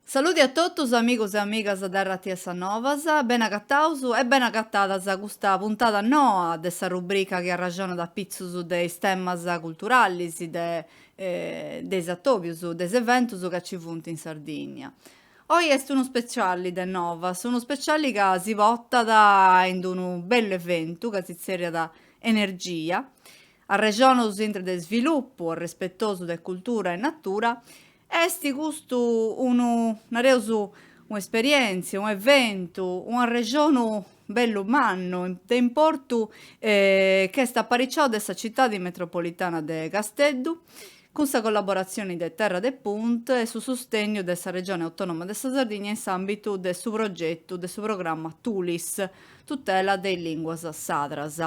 Saluti a totus amigos e amigas da RTS Novas, ben agattausu e ben agattadas a custa puntata noa de sa rubrica chi arragionat pitzus de is temas culturalis, de is attobius, de is eventus ca ci funt in Sardigna. Oi est unu speciali de Novas, unu speciali ca si portat in unu bellu eventu ca si zerriat Energia, arregiονus intre de sviluppu, rispettosu de cultura e natura. Esti custu unu, nareus, un'esperienzia, un eventu, una regionu bellu mannu, de importu qu'est apparicciau de sa cittadi metropolitana de Casteddu, cun sa collaborazione de Terra de Punt e su sostegnu de sa Regione Autonoma de sa Sardigna in s'ambitu de su progettu de su programma TULIS, tutela de linguas sadras.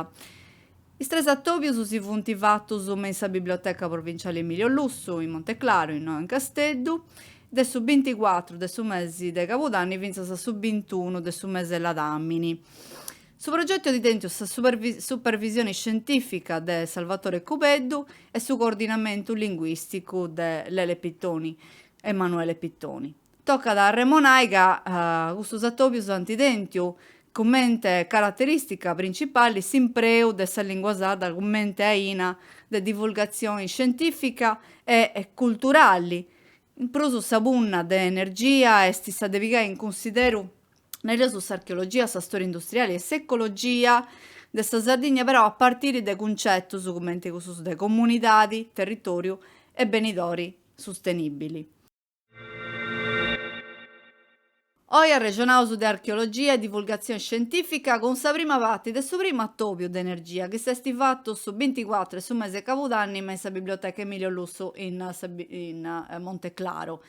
Is tres attobius si funt fattus in sa Biblioteca Provinciale Emilio Lussu, in Monteclaro, in Casteddu, de su 24 de su mesi de Capodanni finzas a su 21 de su mese Ladamini. Su progetto di tentu sa supervisione scientifica de Salvatore Cupeddu e su coordinamento linguisticu de Lele Pittoni, Emanuele Pittoni. Tocca da remonai ca custus attobius antidentiu commente caratteristica principali s'impreu de sa lingua sarda commente aina de divulgazione scientifica e culturali. In prusu sa punna de energia est sa devigai in consideru nere su s'archeologia, sa storia industriale e s'ecologia de sa Sardigna, però a partire de concettus commente cussus de comunidadi, territoriu e benidori sostenibili. Oi arregionaus de archeologia e divulgazione scientifica con sa prima parte de su primo attobiu de energia che s'esti fattu su 24 de su mese Capodanni in sa Biblioteca Emilio Lussu in Monteclaro.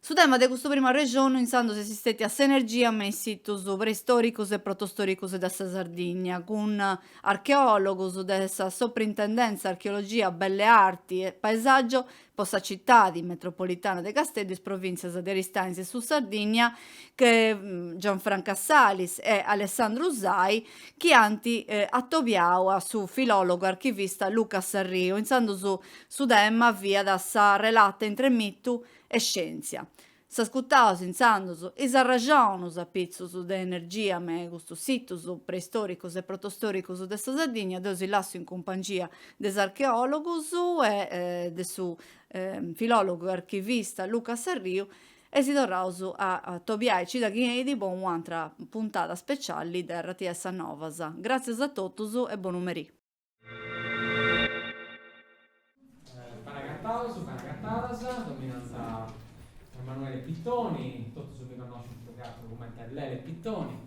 Su tema de custu prima regionu insandu s'esistetti a s'energia me is situs preistoricus e protostoricus de sa Sardigna, cun archeologus de sa Soprintendenza Archeologia, Belle Arti e Paesaggio po sa cittadi metropolitana de Casteddu, is provinzias de Aristanis e su Sardigna, che Gianfranca Salis e Alessandro Usai, chi anti attobiau a su filologo archivista Luca Sarrio, insandu su tema via da sa relata intre mitu e scienzia. S'ascutaus insandus is arrajonus a pitzus de energia me custus situs preistoricus e protostoricus de sa Sardigna, deu si lassu in compagnia des archeologus e de su filologu e archivista Luca Sarriu e si torraus a tobiare Cidaghinei di bon un'altra puntata speciali de RTS Novas. Grazie a totus e buon numeri. Panagattadas, dominanza Emanuele Pittoni, tutti mi conoscono più come Lele Pittoni,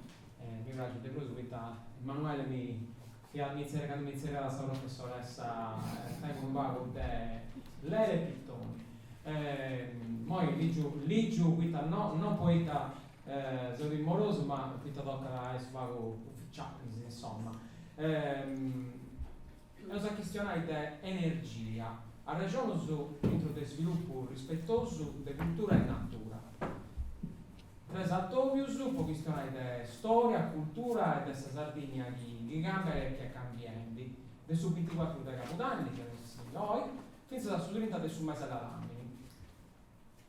mi piace di più subito Emanuele mi inizierà la sua professoressa tengo un vago di Lele Pittoni. Poi Ligiu quita non poeta sono immoroso ma quita tocca è vago ufficiale insomma. La questione è energia. Ha ragione su intro del sviluppo rispettoso di cultura e natura. Presattovius, po' questione di storia, cultura e della Sardigna di gambe e che cambiandi. Del su 24 di Capodanni, che noi, fino a su 30 del su mese dell'anno.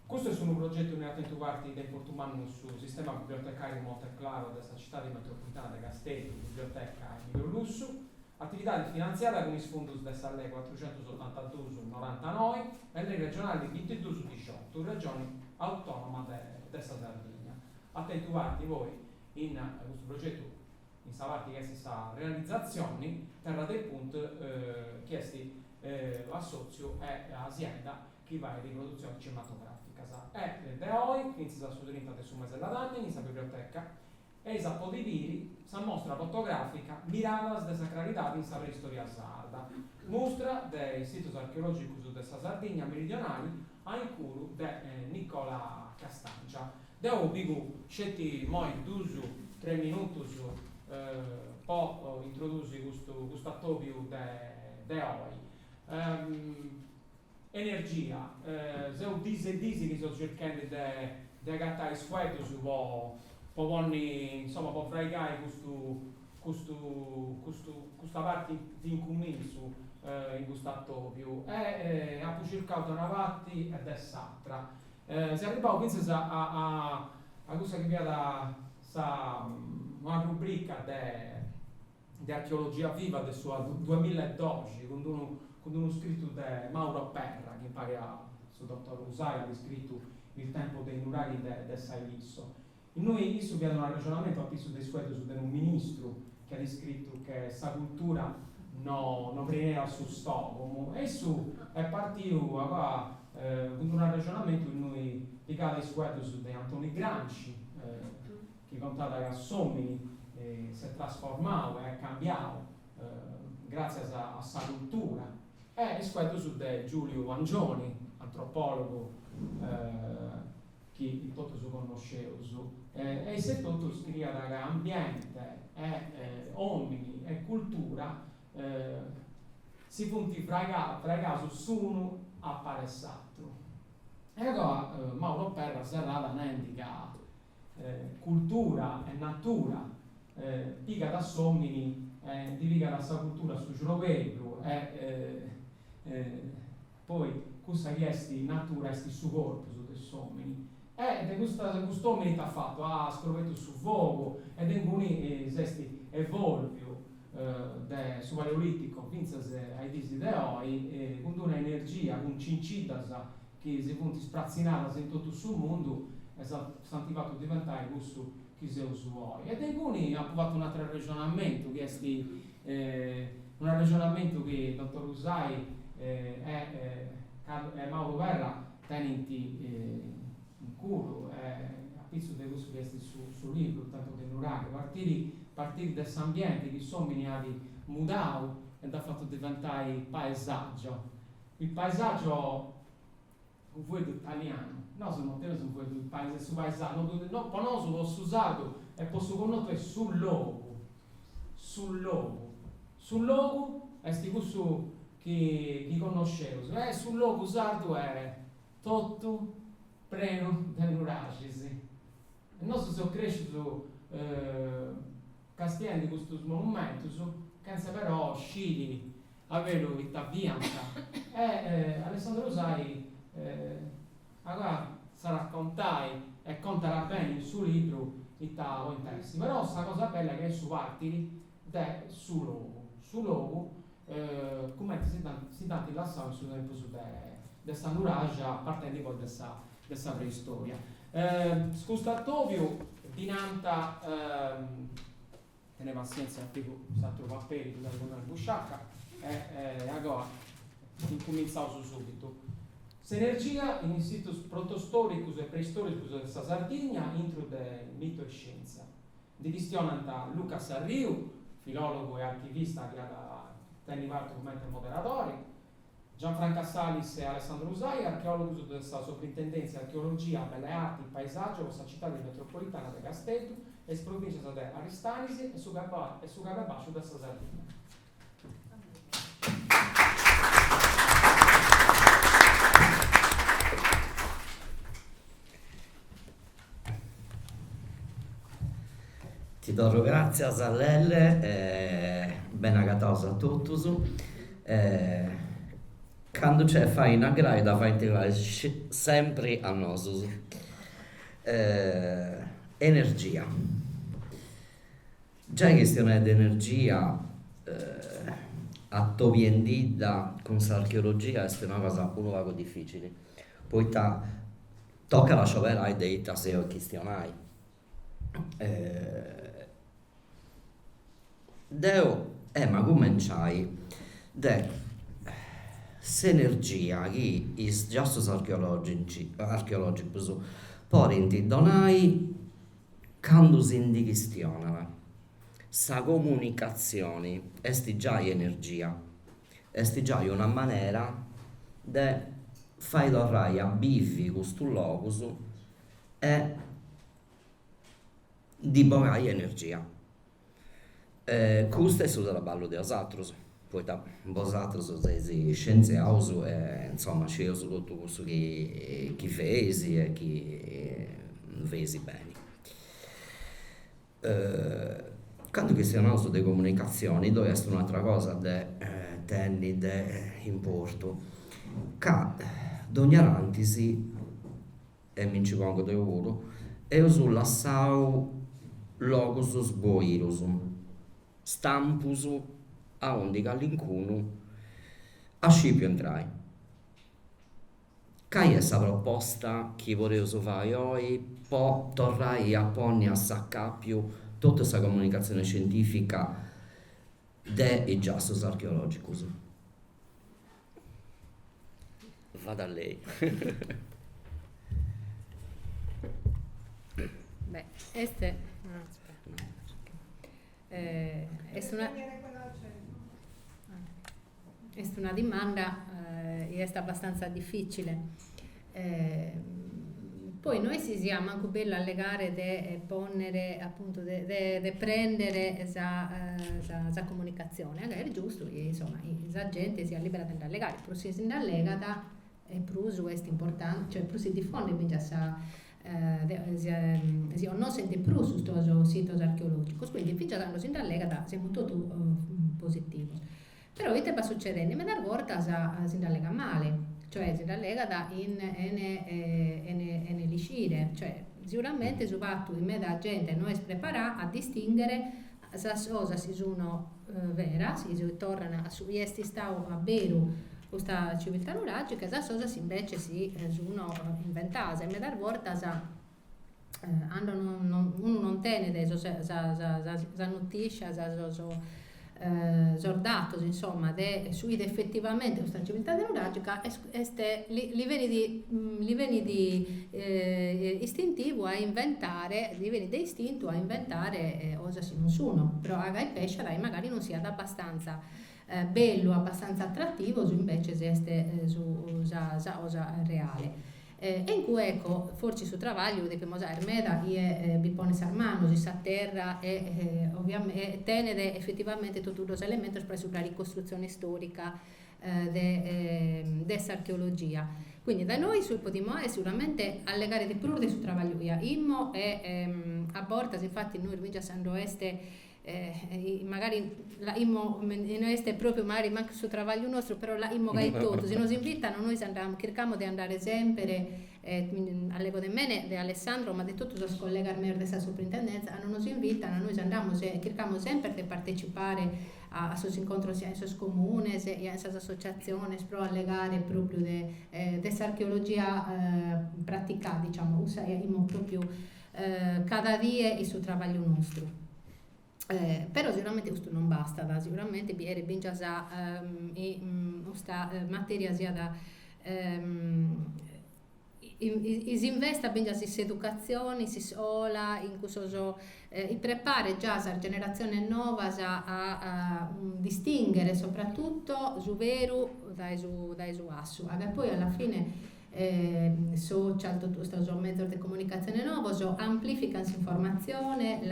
Questo è un progetto che ha tentato parte del Portumano sul sistema bibliotecario Monteclaro della città di metropolitana di Casteddu, biblioteca Emilio Lussu. Attività finanziaria con i sfondus della legge 482 sul 99 e le regionali 22 su 18, regioni autonoma della Sardegna. Attenti voi in questo progetto, in questa parte che si sta realizzazione, Terra del Punt, chiesti l'assozio e l'azienda che va in riproduzione cinematografica. E da oggi, inizia su 30 su mese dell'anno, in questa biblioteca, e sa podiviri sa mostra fotografica miradas de sacralidade in sa preistoria sarda. Mostra dei situs archeologicus de sa Sardigna meridionali a in curu de Nicola Castancia. Deu bigu scetti moi 2-3 minutos po introdusi questo attobiu de oggi. Energia. Seu disi che sto cercando di agattare sfueto su povonni, insomma, po' fraigai questa parte di incummensu in questo attopio e ha cercato una parte e dess'altra. si arriva quindi a cosa che viene una rubrica di archeologia viva del suo 2012 con uno scritto di Mauro Perra che pare su dottor Usai ha scritto il tempo dei nuraghi del Sailisso. Noi abbiamo un ragionamento a piso dei suoi su un ministro che ha scritto che questa cultura non veniva su Stoccolma e su è partito con un ragionamento in noi legato ai suoi su di Antonio Gramsci che contava che Sommini si è trasformato e è cambiato grazie a questa cultura e il su di Giulio Vangioni, antropologo che tutti su conoscevo e se tutto scrive che ambiente uomini e cultura si punti fregato su uno appare satto e allora Mauro Perra serrata ne indica cultura e natura pica da somini diviga da sta cultura su girovello poi cosa chiesti natura esti su corpo su dei somini e quest'uomini ti ha fatto scrovetto su fuoco ed in cui sesti evolvio su paleolitico finza ai disi de oggi con una energia con cincitas che si punti sprazzinata in tutto sul mondo e si è fatto diventare questo che si usa oggi ed in cui ha fatto un altro ragionamento che un ragionamento che il dottor Usai e Mauro Verra tenenti in culo a pizzo di questo che è sul libro tanto che nurare partire da questo ambiente che sono miniati mutato e ha fatto diventare paesaggio il paesaggio un po' italiano no sono te un po' il paese su paesaggio no posso l'ho usato e posso conoscere sul logo è sti questo che conoscevo sul logo usato è tutto preno dell'Uragisi e non so cresciuto castigliani di questo momento che però scili avere l'Itavianca e Alessandro Usai allora sa raccontai e conterà bene il suo libro in testi però questa cosa bella che è su partiri sul logo come si tanti lasciano sul tempo su questa nuragia partendo poi da questa preistoria scustattovio dinanta teneva pazienza tipo altro papel con una busciacca e allora incominciamo subito S'energia in sito protostorico e preistorico della Sardegna intro del mito e scienza di questionanta Luca Sarriu filologo e archivista che ha tenuto come moderatore Gianfranco Salis e Alessandro Usai, archeologo della Soprintendenza di Archeologia, Belle Arti, Paesaggio, questa città metropolitana di Castello, e provincia di Aristanisi e su Gababascio della Sardegna. Ti do grazie a Zallelle, ben agatoso a tutti. Quando c'è fai una graida fai integrare sempre a nosus. Energia. Già in questione di energia, a toviendida con l'archeologia è una cosa un po' difficile. Poi tocca la sciovera e dei taseo questionai. Deo, ma cominciai de s'energia che is gestos archeologicus porenti donai quando si indichionano sa comunicazione est già energia est già una maniera de fai torrai a bivi questo locus e di borai energia questo è sul traballo di osatros poi da vosotros siete scienziati e insomma c'è su tutto questo che fesi e che fesi bene quando questionato di comunicazioni dove è un'altra cosa de tenni de importo che d'ogni arantisi e mi ci pongo de oro, e uso lassau logos sboirus, stampus, a onde callincunu a Scipio entrai. Cai è sa proposta chi volevo fare oggi, poi torrai a ponni a s'accappio tutta questa comunicazione scientifica de i giastos archeologicus. Vada a lei. Beh, este, no, aspetta. Es una, es una domanda è abbastanza difficile. Poi noi si siamo anche bello allegare de ponere appunto de prendere esa comunicazione. È giusto, insomma, la gente si è libera di allegare, però se si allegata e prusu è importante, cioè prusi diffonde quindi sa si non sente più su questo sito archeologico, quindi finché quando si allega siamo tutto positivo. Però vedete va succedendo, ma da volta si allega male, cioè si allega da in liscire, cioè sicuramente su fatto in me da gente non è preparata a distinguere se cosa si sono vera, si tornano su questi stau a vero questa civiltà nuragica, se cosa si invece si sono inventata, e me da volta uno non tiene sa notizia, datos insomma su effettivamente questa civiltà nuragica li viene di istintivo a inventare, li viene di istinto a inventare cosa si non sono, però il pesce magari non sia abbastanza bello, abbastanza attrattivo, invece se cosa reale. E in cui ecco, forse su travaglio di Pemosa Ermeda vi pone sarmano, si sa terra e ovviamente tenere effettivamente tutti gli elementi per la ricostruzione storica dessa archeologia. Quindi da noi sul Podimo è sicuramente allegare di più su travaglio via immo e a bortas, infatti noi già San Oeste magari la immo non è proprio magari manca il suo travaglio nostro, però la immo gai tutto, se ci invitano noi andiamo, cerchiamo di andare sempre all'evo de mene di Alessandro, ma di tutto si collega al merda della soprintendenza, non ci invitano, noi andiamo cerchiamo sempre di partecipare a sus incontros in sus comunes e in sus associazioni pro allegare proprio dessa archeologia pratica, diciamo, usa proprio cada dia il suo travaglio nostro. Però sicuramente questo non basta, sicuramente è ben già questa materia sia da si investa ben già si educazione, si sola, in cui prepara già la generazione nuova a distinguere soprattutto su vero dai su assu, e poi alla fine social, tutto questo mezzo di comunicazione nuovo, amplifica l'informazione,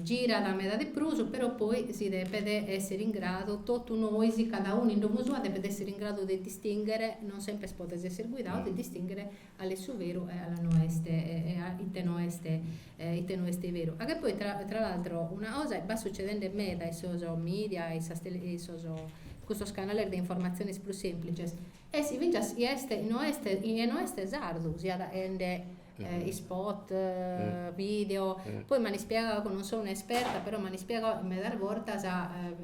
gira da metà di pruso, però poi si deve essere in grado, tutto noi, cada uno in domo sua deve essere in grado di distinguere, non sempre si può essere guidato, di distinguere alle su vero e alla noeste, e a ite noeste vero. Anche poi tra l'altro una cosa va succedendo in me dai social media, questo canale di informazioni più semplici, e si vince in oeste sardo, sia da ende i spot, video, poi mi spiega, non sono un'esperta, però mi spiega me dar volta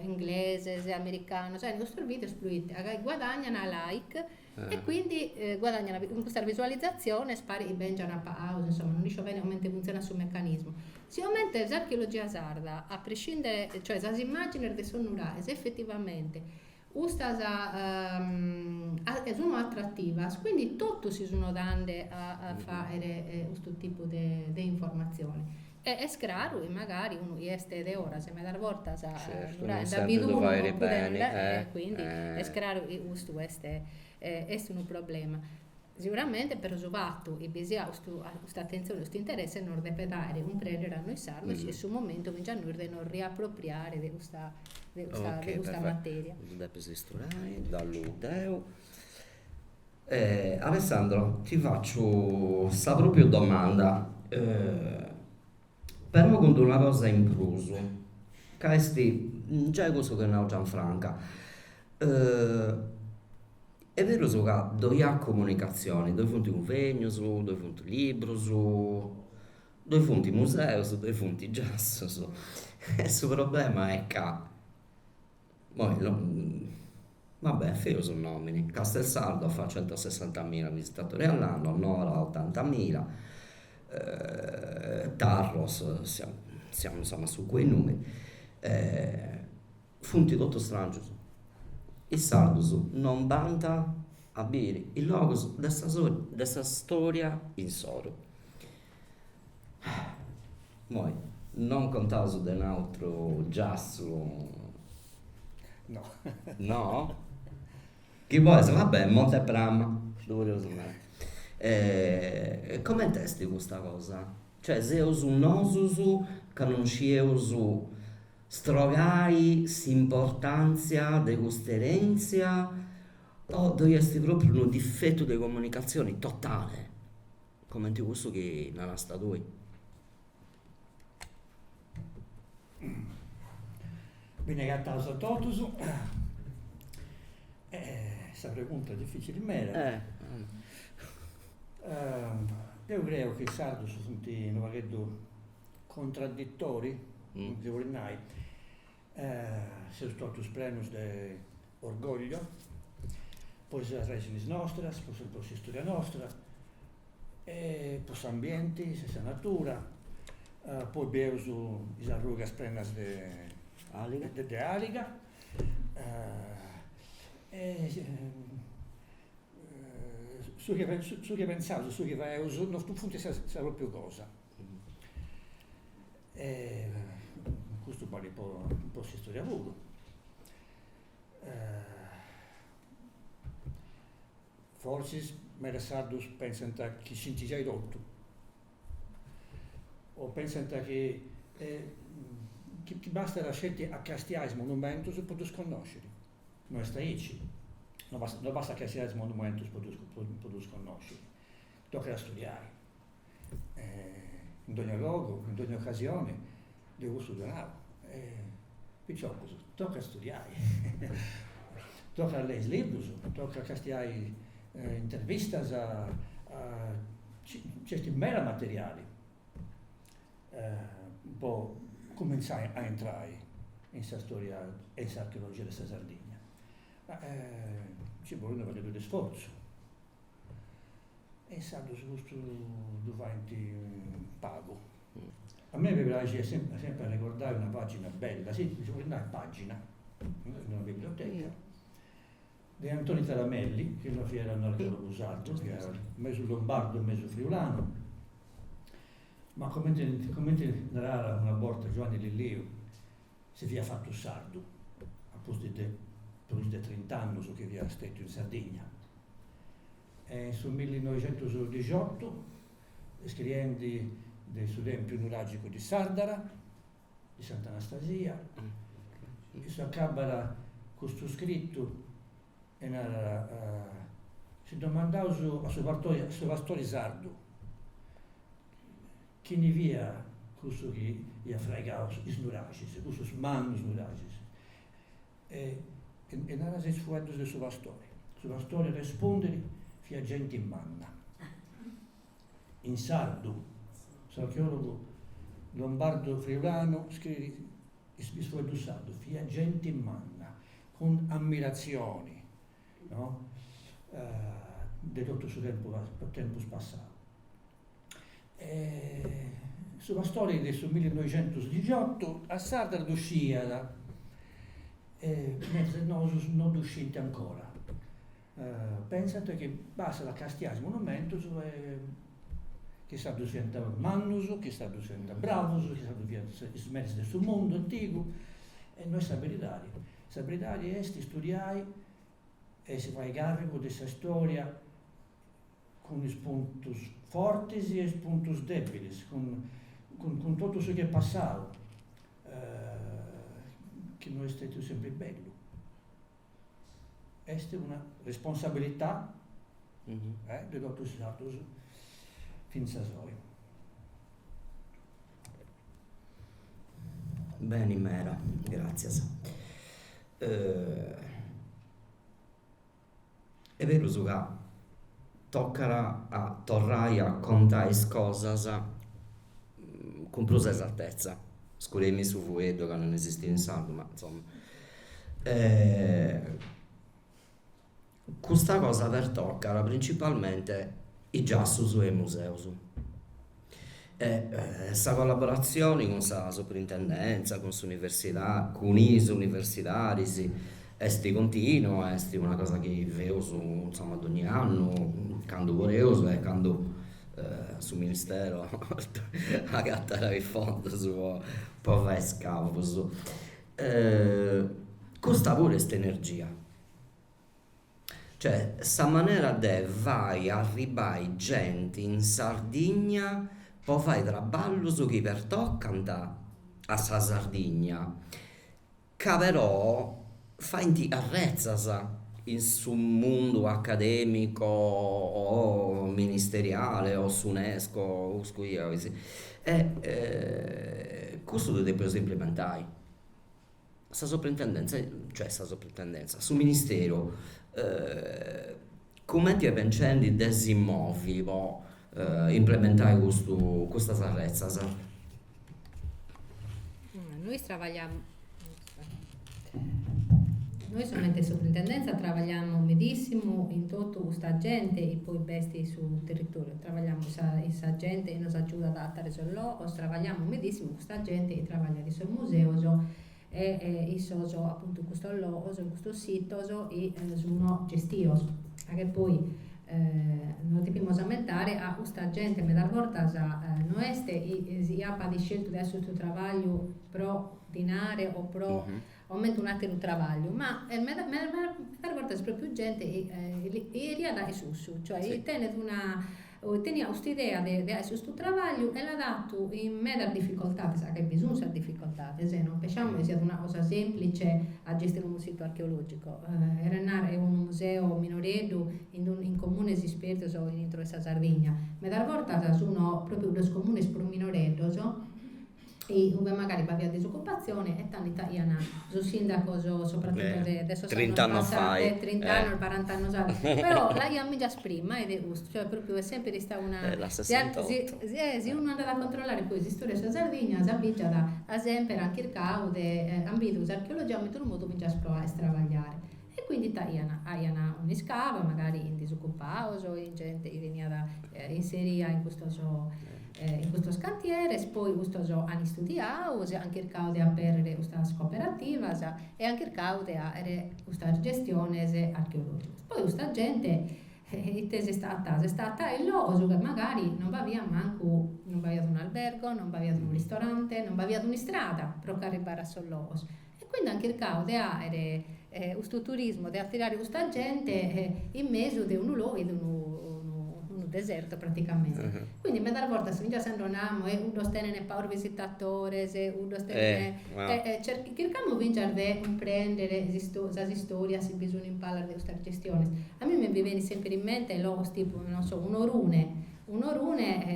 inglese, se americano, sai, in questo video esploite, guadagnano like e quindi guadagnano in questa visualizzazione, spari i benjana pause, insomma, non dico bene come funziona sul meccanismo. Sicuramente l'archeologia sarda, a prescindere, cioè le immagini che sono nurate, effettivamente sono attrattive, quindi tutti si sono dando a fare questo tipo di informazioni. E è scraro, e magari uno este de ora, se me dar volta non da biduno sempre oppure bene, quindi è scraro e questo è un problema. Sicuramente per usato e bisogna questa attenzione, questo interesse non deve dare un prendere a noi sardi e sul momento già noi non riappropriare di questa materia. Alessandro, ti faccio sta proprio domanda, però con una cosa in pruso, che già è questo che è Gianfranca. è vero che dove ha comunicazioni, dove fanno convegni, dove fanno libri, dove fanno musei, dove fanno jazz. E il problema è che, poi, vabbè, io sono nomini. Castelsardo fa 160.000 visitatori all'anno, Nora 80.000, Tarros, siamo insomma su quei numeri. Funti tutto strangio. I sardos non banta a bere il logos dessa storia in soro. Poi, non contato di un altro jazz, No. no? Che poi, vabbè, Montepram, doveroso me. Come testi questa cosa? Cioè, se uso un nosusu, che non ci uso strogai, s'importanza di questa erenzia, o dovresti proprio un difetto di comunicazione totale, come ti questo che non sta due. Bine gatato a totus. Questa pregunta è difficile mera. Io credo che i sardi sono un vaghetto contraddittori, non si vuole mai. Sono stati premi di orgoglio, poi sono resinis nostras, poi sono storia nostra, poi sono ambienti, se sono natura, poi abbiamo le arrugas plenas di aliga, su che pensavo, su che vai a usare, non funziona sa proprio cosa. Questo parli un po' di storia avuto. Forse Mera Sardus pensano che si già ridotto, o pensano che basta la scelta a castiare monumento se può sconoscere. Non sta ici. Non basta castiare monumento se può sconoscere. Tocca studiare. In ogni luogo, in ogni occasione, devo studiare. Perciò tocca studiare. Tocca leggere libri, tocca castiare interviste a certi mera materiali. Un po' cominciare a entrare in questa storia e in questa archeologia della Sardegna. Ma ci vuole un valido di sforzo. E sardo su questo davanti pago. A me mi piace sempre ricordare una pagina bella, sì, ci vuole una pagina, in una biblioteca, di Antonio Taramelli, che non era un archeologo sardo, che era mezzo lombardo e mezzo friulano. Ma come narrava una volta Giovanni Lilleo, si via fatto sardo, a posto di 30 anni che via stato in Sardegna. E sul 1918, scrivendo del Sudempio Nuragico di Sardara, di Sant'Anastasia, si accabara questo scritto e si domandava a suo pastore sardo chi ne via questo che gli ha fregato i snuragis, questo smanno snuragis. E non si sfuggendo del suo pastore. Il suo pastore rispondere fia gente in manna. In sardo, archeologo lombardo friulano, scrive il suo sardo, fia gente in manna, con ammirazioni, no? Di tutto il suo tempo passato. Sulla storia del 1918 a Sardara d'uscita, mentre noi non uscite ancora. Pensate che basta la castiare il monumento che sta diventando Mannus, che sta diventando Bravus, che sta diventando smersi del suo mondo antico, e noi sabridari è studiare e si fa carico di questa storia con i punti forti e i punti deboli, con tutto ciò che è passato, che non è stato sempre bello. Questa è una responsabilità del dottor Status Finzasoi. Bene, Mera, grazie. è vero che tocca a tornare a contare cose con più esattezza. Scusami su Fuedo che non esiste in sardo, ma insomma. Questa cosa per toccare principalmente i giassus e i museus. Questa collaborazione con la soprintendenza, con l'università, con i universitari, è continuo, è una cosa che vedo insomma, ad ogni anno, quando volevo e quando sul ministero a gattare i fondi su poi scavo su. Costa pure questa energia, cioè sta maniera de vai a arrivare gente in Sardegna poi fai traballo su chi per toccanta a sa Sardegna che però fai arrezzasa in su mondo accademico o ministeriale o su UNESCO o su questo lo devo implementare. Sta soprintendenza, su ministero, come ti pensando di desimmobili, implementare questa sarrezza? Noi travagliamo, noi solamente soprintendenza travagliamo medesimo in tutto questa gente e poi besti sul territorio, travagliamo questa gente e nos aiuta ad adattare solo, o travagliamo medesimo questa gente e travagliare sul museo e sono appunto in questo sito e sono gestioso, che poi non dobbiamo aumentare a questa gente me da volta non è si ha di scelto adesso il tuo lavoro pro dinare o pro aumento un altro lavoro, ma me da volta sempre più gente e riada e su, cioè Sì. tenia questa idea di questo lavoro e l'ha dato in mezza difficoltà, perché bisogna difficoltà, se non pensiamo che sia una cosa semplice a gestire un sito archeologico. Renare è un museo minoredo in comune esperto in questa Sardegna, ma da volta sono proprio due comuni per un minoredo, e dove magari va via disoccupazione e tanti italiani, il sindaco soprattutto adesso 30 anni fa 30 anni, 40 anni fa, però la io già prima ed è giusto, cioè proprio è sempre stata una la 68. se uno andava a controllare poi le storie della Sardegna, si avvicina da sempre anche il caude ambito archeologia, ma in tutto modo già provare a travagliare. E quindi italiana uniscava, magari in disoccupato o in gente che veniva inserita in questo cantiere, poi questo hanno studiato, anche il caude a per questa cooperativa e anche il caude a questa gestione archeologica. Poi questa gente è stata e loro che magari non va via manco, non va via da un albergo, non va via da un ristorante, non va via da una strada per arrivare a solo. E quindi anche il caude ha questo turismo di attirare questa gente in mezzo di un luogo e di un deserto praticamente. Quindi me da volta se già sandronamo e uno stene paur visitatore, se uno stene cerchiamo vincere di prendere questa storia se bisogna imparare di questa gestione. A me mi viene sempre in mente loro tipo, non so, un orune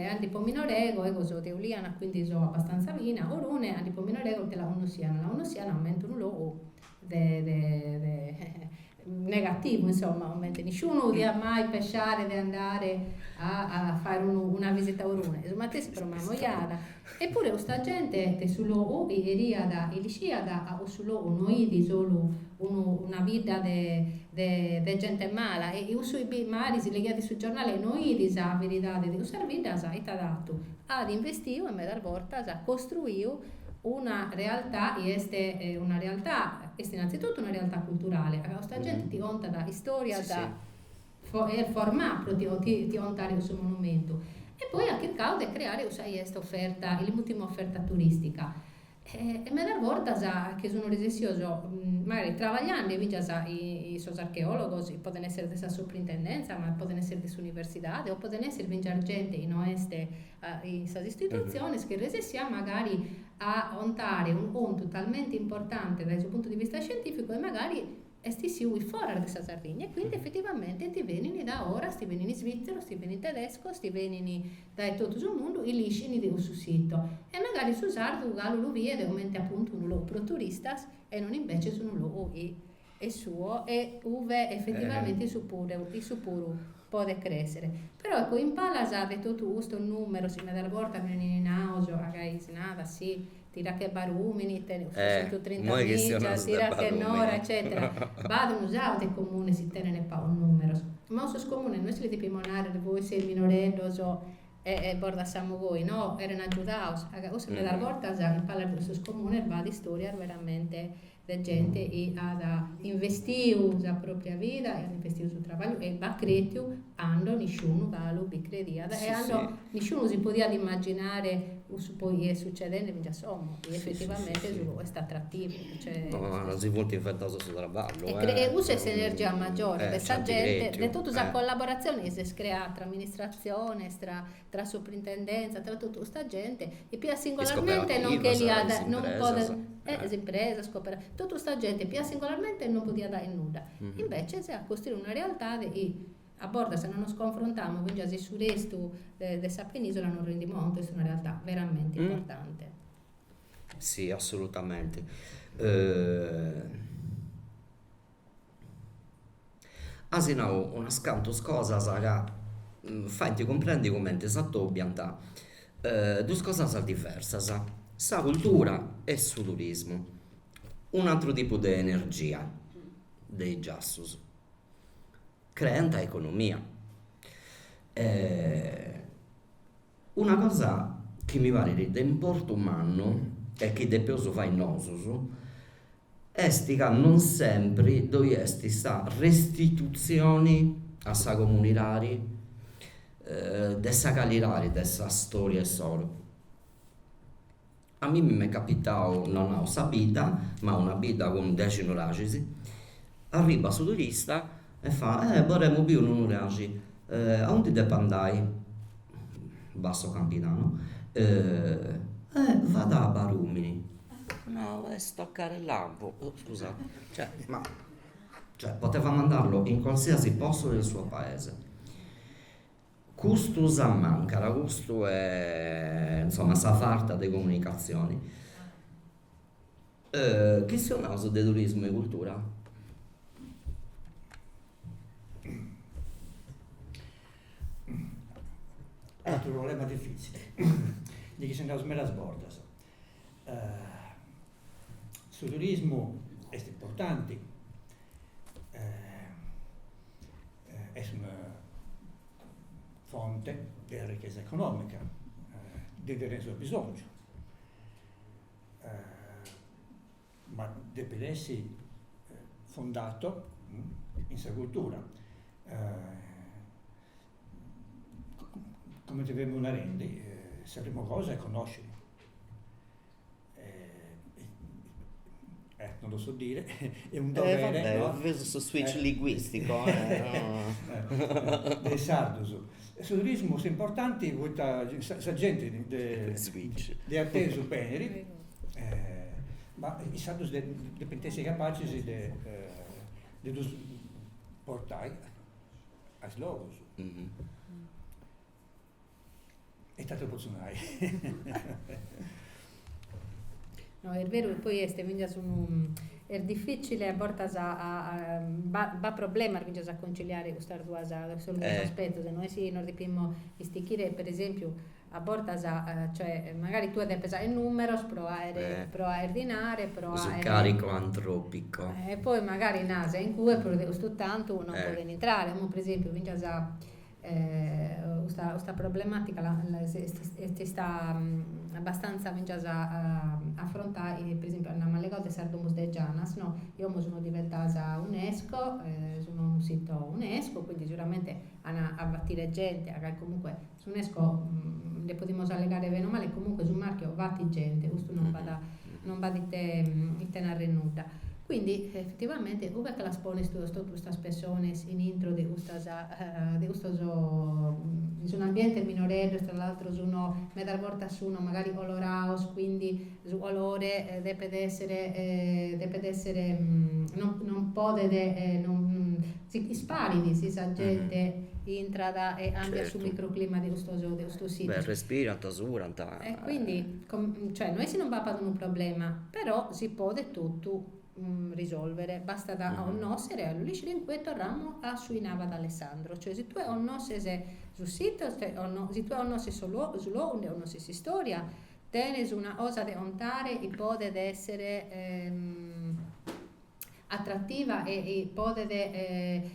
anche po' minorego e così teuliana, quindi sono abbastanza vina, orune anche po' minorego te la unusiana aumenta un logo negativo, insomma, nessuno odia mai pesciare di andare a fare una visita a Orune, insomma te si trova moiada, eppure questa gente te sullo o iriada e lisciada a sullo noi di solo una vita de gente mala e sui mari si legati sul giornale noi di sa verità di questa vita sa dato ad investivo e me dal volta sa costruiu una realtà e una realtà è innanzitutto una realtà culturale, questa gente ti conta da storia, il formato ti contare il suo monumento e poi anche il caude creare questa offerta, l'ultima offerta turistica e me da volta che sono resesioso magari travagliando e già i suoi archeologi possono essere della soprintendenza ma possono essere delle università o possono essere vincere gente in queste istituzioni che resessia magari a contare un punto talmente importante dal suo punto di vista scientifico e magari si fuori da questa Sardegna e quindi effettivamente ti vengono da ora, ti vengono in svizzero, ti vengono in tedesco, ti vengono da tutto il mondo i liscini di questo sito e magari su Sardo lo vede aumenta appunto un luogo pro turistas e non invece su un luogo è suo e uve effettivamente il suo puro può crescere. Però ecco, in Palasa ha detto tu, questo numero, si me volta non in auso, nada, sì, tira che barumini, 130 noi che miglia, stiamo tira da che barumini. nora, eccetera. Vado usato il comune si tiene un numero. Ma sul comune noi si li monare voi sei minorendoso e borda siamo voi, no? Erano aiutato. O se me la volta in Palasa sul comune va di storia veramente la gente ha investito la propria vita, ha investito sul lavoro e va credo hanno nessuno che bi credia Sì, e hanno sì. nessuno si poteva immaginare poi è succedendo quindi insomma Sì, effettivamente sì, sì. è stato attrattivo cioè, No, non si può inventare sul traballo. e usa questa energia maggiore questa certi gente creti, di tutta questa collaborazione che si crea tra amministrazione tra soprintendenza tra tutta questa gente e più singolarmente non che li ha non può impresa scopere tutta questa gente più singolarmente non poteva dare nulla invece si ha costruito una realtà a bordo se non nos confrontiamo quindi a sul resto di questa penisola non rendiamo conto è una realtà veramente importante. Sì, assolutamente. Asinau, unas cantos cosas che faint comprendi come esatto pianta due cosas diversas, sa cultura e su turismo, un altro tipo di energia dei giassus, creanta economia. Una cosa che mi pare di importo umano e che de peso fa in nosus est ca non sempre doi est sta restituzione a sa comunidade de sa calidade de sa storia e s'oro. A mí mi è capitau, non ho sa vita, ma una vita con 10 oragisi, arriva su turista e fa, vorremmo più un oragi, a onde devo andare? Basso Campitano, vado a Barumini. No, è stoccare il lampo. Oh, scusa, poteva mandarlo in qualsiasi posto del suo paese. Questo sa mancare, questo è insomma sa farta di comunicazioni. Che sia un uso di turismo e cultura? Altro problema difficile di chi se ne smeras bordas. Sul turismo è importante, è una fonte di ricchezza economica, deve essere bisogno, ma deve essere fondato in sua cultura. Come dobbiamo una rendi, la prima cosa è conoscere. Non lo so dire, è un dovere. Ho visto questo switch linguistico. Dei sardus. Sul turismo è importante, la gente di atteso bene, ma i sardus devono essere capaci di portare ai logos. È stato opportunale. No, è vero, poi è difficile a volte va problema a conciliare queste due aspetti, se noi si non riusciamo a stichire per esempio a volte cioè magari tu devi pesare il numero, provare a ordinare, Sul carico antropico. E poi magari nasa in cui però questo tanto non può entrare, per esempio questa problematica sta abbastanza affrontare per esempio nella legge Sardomus de Gianas no? Io sono diventata UNESCO sono un sito UNESCO quindi sicuramente a battire gente comunque su UNESCO le possiamo allegare bene o male comunque sul marchio batti gente questo non va di te nuda. Quindi effettivamente ove che la spone queste persone in intro di questo un ambiente minorile, tra l'altro sono medal volta sono magari oloraos, quindi su olore deve essere non può si spari si sa gente entra e cambia sul microclima di questo sito. Beh, respira, tasura, e quindi cioè noi si non va per un problema, però si può tutto risolvere, basta da onnosere all'uliscire in questo ramo a sui nava d'Alessandro, cioè se tu onnosse su sito, se tu onnosse solo unde onnosse si storia, tenes una cosa da ontare e può essere attrattiva e può e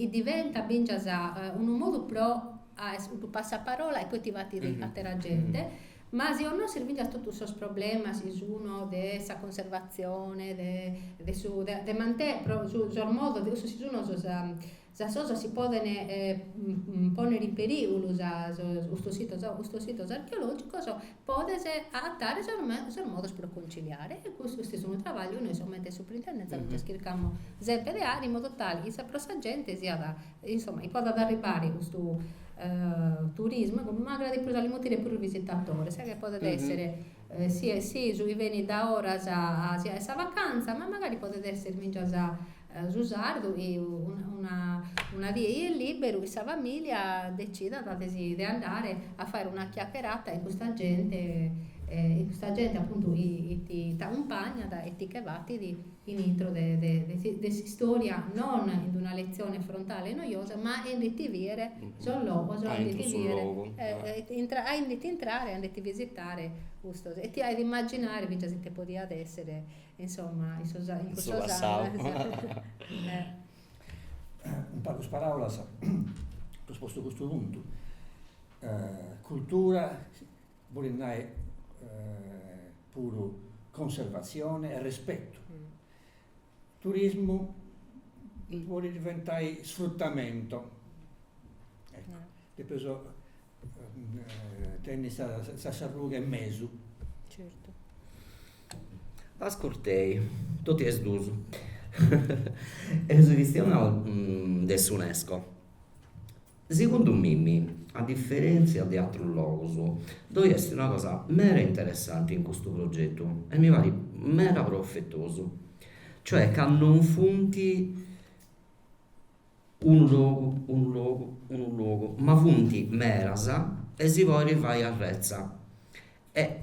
diventa bingiasa un modo pro a tu passaparola e poi ti va a te la gente. Ma se non serve a tutti i problemi, se uno della conservazione, de mantè, sul modo, se uno si può ponere in pericolo questo sito archeologico, può adattare sul modo per conciliare. E questo è un lavoro, noi solamente soprintendenza, cerchiamo sempre di in modo tale che questa gente sia da, insomma, può arrivare questo turismo, magari per il motivo per il visitatore, sai che può essere sì, sui veni da ora a questa vacanza, ma magari può essere già usarlo e una via libera, questa famiglia decida di andare a fare una chiacchierata e questa gente appunto ti accompagna e ti cavati in intro di storia, non in una lezione frontale e noiosa, ma in di vivere solo entrare, andati a visitare questo, e ti hai di immaginare se ti poteva essere, insomma, in questo un po' di parole ho sposto questo punto. Cultura vuol dire puro conservazione e rispetto. Turismo vuole diventare sfruttamento. Ecco. Depois tenni sta sarruga in mezzo. Certo. Ascoltei, tutti è sduso. Esibizione dell'UNESCO. Secondo me, a differenza di altri luoghi, dove è una cosa mera interessante in questo progetto e mi pare mera profettoso, cioè che non funti un luogo, ma funti merasa e si poi rifai a rezza. E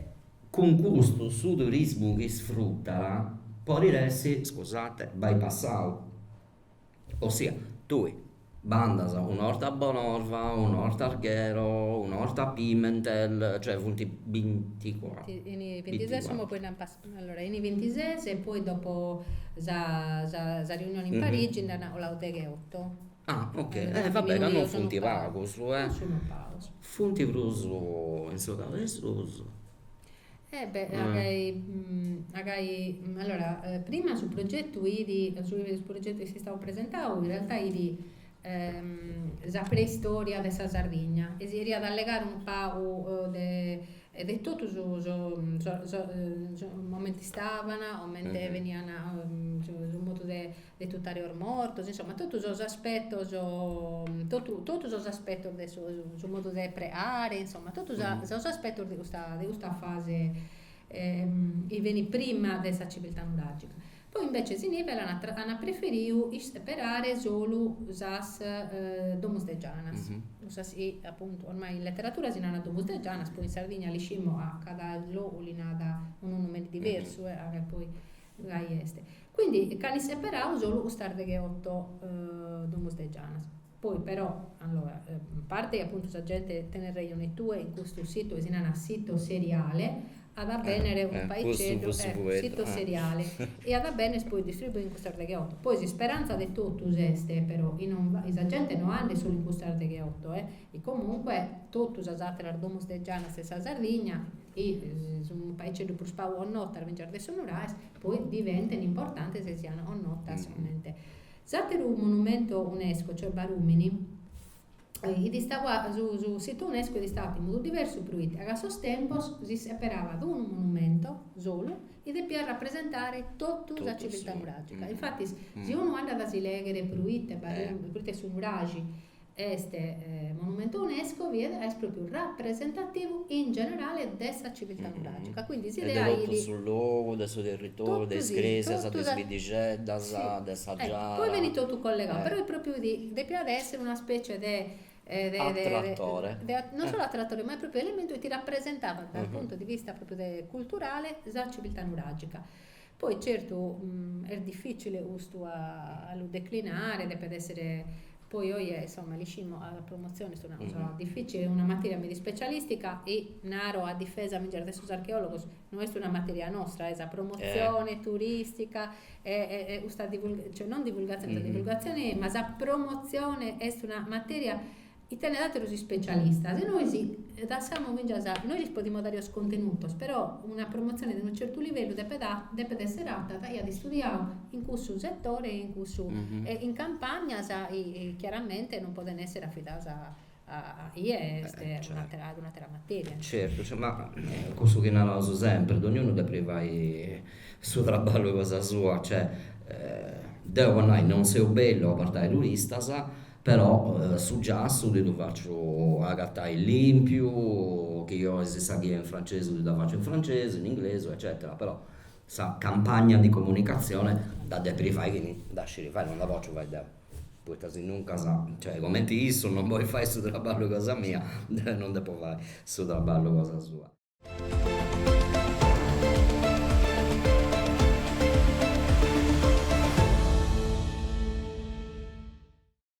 con questo su turismo che sfrutta può essere, scusate, bypassato. Ossia, tu bandas un'orta a Bonorva, un'orta Arghero, un'orta a Pimentel, cioè funti 24. In 26 poi allora in 26 e poi dopo la riunione in Parigi andano all'Auteghe 8. Ah, ok. Vabbè, che non funti vago, sono pausa. funti pruso in suo caso. Allora, prima sul progetto che si stava presentando, in realtà la preistoria della Sardegna e si era ad allegare un po' di tutto su momenti stavano, momenti venivano su modo di tuttare morto, insomma tutti gli aspetti su modo di preare, insomma tutti gli aspetti di questa fase che viene prima della civiltà nuragica. Poi invece si hanno preferito sperare solo usas domus de Gianas. Appunto, ormai in letteratura si hanno domus de Gianas, poi in Sardegna li scimo a cada linada un nome diverso, poi este. Quindi cani separato solo Ustardeghe 8 domus de Gianas. Poi però, allora, a parte appunto la gente tenere le tue in questo sito, si hanno sito seriale, ad bene un paese sito seriale e ad bene poi distribuire in questo arteghe 8. Poi si speranza di tutto este, però la gente non anda solo in questo arteghe 8 e comunque tutto usate l'ardomus de Giana stessa Sardegna e un paese di prospavo o nota a vincere adesso sonorais poi diventano importanti se siano o nota solamente. Zatero un monumento UNESCO, cioè Barumini, e stava su sito UNESCO di stato in modo diverso fruito. A questo tempo si separava da un monumento solo e doveva rappresentare tutta la civiltà nuragica. Infatti, se uno anda a leggere fruite su nuragi este monumento UNESCO è proprio rappresentativo in generale della civiltà nuragica. Quindi si deve sul luogo, del suo territorio, delle screse, delle svidigè, da saggiare. Poi viene tutto collegato, però è proprio deve essere una specie di attrattore. Non solo attrattore, ma è proprio elemento che ti rappresentava dal punto di vista proprio culturale la civiltà nuragica. Poi certo è difficile questo a lo declinare, deve essere, poi oggi insomma diciamo alla promozione è una cosa difficile, una materia di specialistica e naro a difesa migliore adesso archeologos non è una materia nostra, è la promozione turistica, cioè non divulgazione, divulgazione, ma la promozione è una materia italiana los specialistas e noi noi possiamo dare los contenutos, però una promozione di un certo livello deve essere adatta e di studiare in questo settore, in questo in campagna e chiaramente non possono essere affidate a IES, ad un'altra materia. Certo, cioè, ma questo che narravo sempre, ognuno deve fare il suo lavoro cosa sua, cioè non sei bello a partire turista, però su già studio faccio a gattare il limpio, che io se sa che è in francese lo faccio in francese, in inglese, eccetera, però sa campagna di comunicazione da devi fare che da fare, non la faccio fare da poi se nunca sa, cioè commenti isso non vuoi fare su traballo cosa mia, non devo fare su traballo cosa sua.